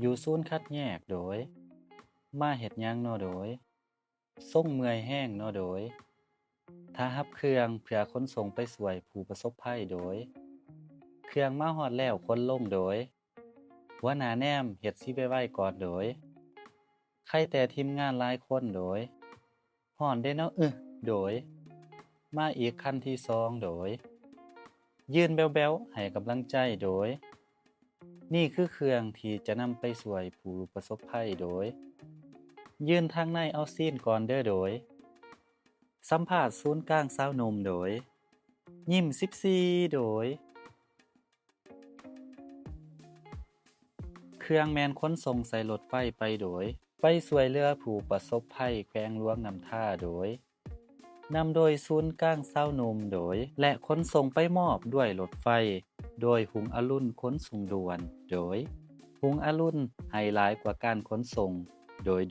อยู่ศูนย์คัดแยกโดยมาเฮ็ดหยังเนาะโดยส่งเมื่อยแห้งเนาะโดยถ้ารับเครื่องเพื่อขนส่งไปช่วยผู้ประสบภัยโดยเครื่องมาฮอดแล้วขนลงโดยหัวหน้าแนมเฮ็ดสิไวๆก่อนโดยใครแต่ทีมงานหลายคนโดยฮ้อนเด้เนาะโดยมาอีกขั้นที่2โดยยืนแบ๊วๆให้กำลังใจโดยนี่คือเครื่องที่จะนำไปช่วยผู้ประสบภัยโดยยืนทางในเอาซีนก่อนเด้อโดยสัมภาษณ์ศูนย์กลางสาวหนุ่มโดยยิ้ม14โดยเครื่องแม่นขนส่งใส่รถไฟไปโดยไปช่วยเหลือผู้ประสบภัยแขวงหลวงน้ำท่าโดยนำโดยศูนย์กลางสาวหนุ่มโดยและขนส่งไปมอบด้วยรถไฟโดยหุงอรุณขนส่งด่วนโดยหุงอรุณให้หลายกว่าการขนส่งโดย